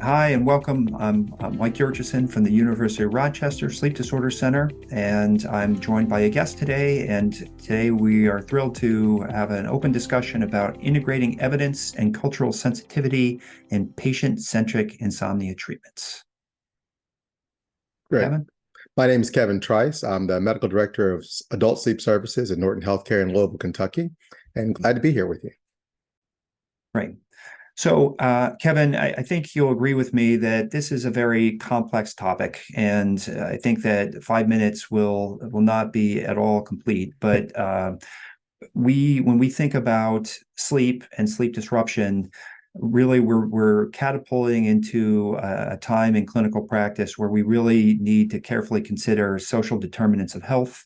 Hi and welcome. I'm Mike Yurcheshen from the University of Rochester Sleep Disorder Center, and I'm joined by a guest today. And today we are thrilled to have an open discussion about integrating evidence and cultural sensitivity in patient-centric insomnia treatments. Great. Kevin? My name is Kevin Trice. I'm the medical director of adult sleep services at Norton Healthcare in Louisville, Kentucky, and glad to be here with you. Right. So, Kevin, I think you'll agree with me that this is a very complex topic, and I think that 5 minutes will not be at all complete. But when we think about sleep and sleep disruption, really we're catapulting into a time in clinical practice where we really need to carefully consider social determinants of health.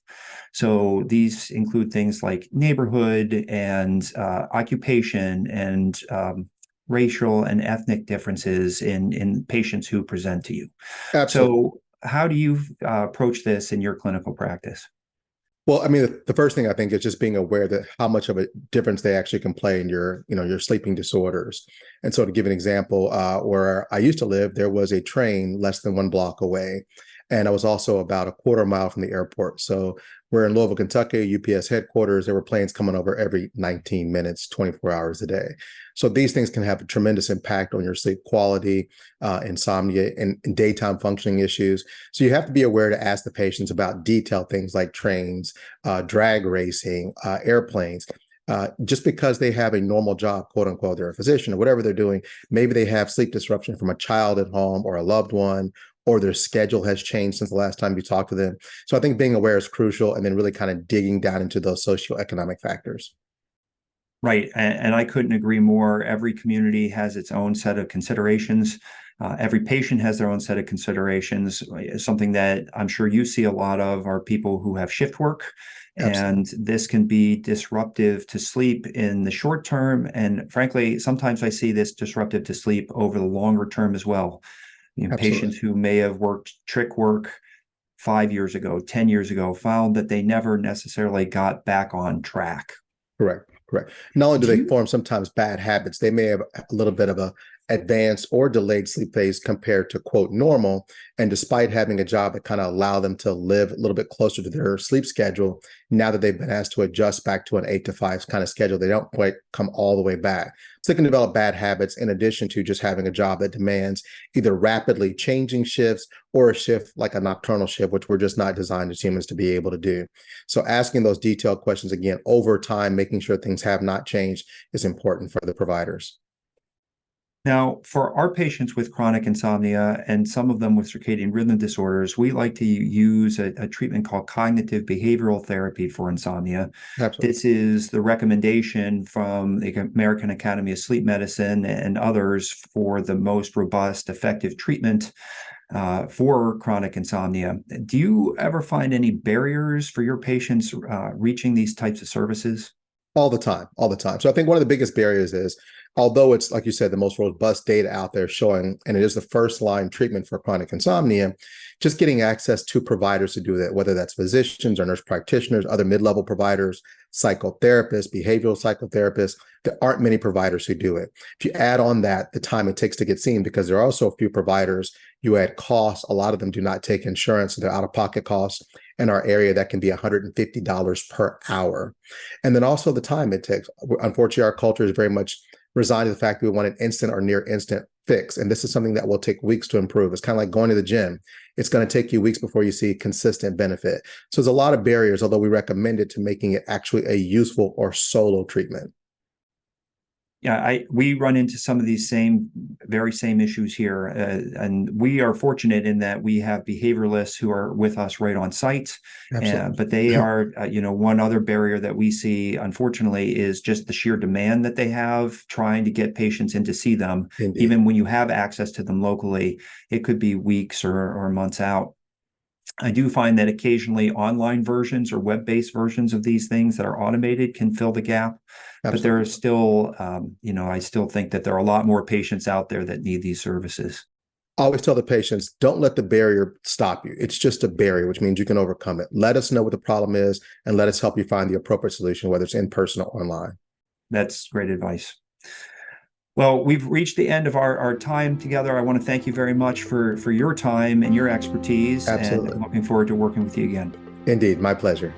So these include things like neighborhood and occupation and racial and ethnic differences in patients who present to you. Absolutely. So how do you approach this in your clinical practice? Well, I mean, the first thing I think is just being aware that how much of a difference they actually can play in your sleeping disorders. And so to give an example, where I used to live, there was a train less than 1 block away. And I was also about a quarter mile from the airport. So we're in Louisville, Kentucky, UPS headquarters. There were planes coming over every 19 minutes, 24 hours a day. So these things can have a tremendous impact on your sleep quality, insomnia, and daytime functioning issues. So you have to be aware to ask the patients about detailed things like trains, drag racing, airplanes. Just because they have a normal job, quote unquote, they're a physician or whatever they're doing, maybe they have sleep disruption from a child at home or a loved one, or their schedule has changed since the last time you talked to them. So I think being aware is crucial, and then really kind of digging down into those socioeconomic factors. Right. And I couldn't agree more. Every community has its own set of considerations. Every patient has their own set of considerations. Something that I'm sure you see a lot of are people who have shift work. Absolutely. And this can be disruptive to sleep in the short term. And frankly, sometimes I see this disruptive to sleep over the longer term as well. Absolutely. Patients who may have worked trick work 5 years ago, 10 years ago, found that they never necessarily got back on track. Correct. Correct. Not only do Do they you form sometimes bad habits, they may have a little bit of a advanced or delayed sleep phase compared to quote normal. And despite having a job that kind of allow them to live a little bit closer to their sleep schedule, now that they've been asked to adjust back to an 8 to 5 kind of schedule, they don't quite come all the way back. So they can develop bad habits in addition to just having a job that demands either rapidly changing shifts or a shift like a nocturnal shift, which we're just not designed as humans to be able to do. So asking those detailed questions again over time, making sure things have not changed, is important for the providers. Now, for our patients with chronic insomnia and some of them with circadian rhythm disorders, we like to use a treatment called cognitive behavioral therapy for insomnia. Absolutely. This is the recommendation from the American Academy of Sleep Medicine and others for the most robust, effective treatment for chronic insomnia. Do you ever find any barriers for your patients reaching these types of services? All the time, all the time. So I think one of the biggest barriers is, although it's, like you said, the most robust data out there showing, and it is the first line treatment for chronic insomnia, just getting access to providers to do that, whether that's physicians or nurse practitioners, other mid-level providers, psychotherapists, behavioral psychotherapists, there aren't many providers who do it. If you add on that, the time it takes to get seen, because there are also a few providers, you add costs, a lot of them do not take insurance, so they're out-of-pocket costs in our area that can be $150 per hour. And then also the time it takes. Unfortunately, our culture is very much resigned to the fact that we want an instant or near instant fix. And this is something that will take weeks to improve. It's kind of like going to the gym. It's going to take you weeks before you see consistent benefit. So there's a lot of barriers, although we recommend it, to making it actually a useful or solo treatment. Yeah, we run into some of these very same issues here, and we are fortunate in that we have behavioralists who are with us right on site. Absolutely. But they are, one other barrier that we see, unfortunately, is just the sheer demand that they have trying to get patients in to see them. Indeed. Even when you have access to them locally, it could be weeks or months out. I do find that occasionally online versions or web-based versions of these things that are automated can fill the gap, but there Absolutely. are still, I still think that there are a lot more patients out there that need these services. I always tell the patients, don't let the barrier stop you. It's just a barrier, which means you can overcome it. Let us know what the problem is and let us help you find the appropriate solution, whether it's in person or online. That's great advice. Well, we've reached the end of our time together. I want to thank you very much for your time and your expertise, and Absolutely. I'm looking forward to working with you again. Indeed. My pleasure.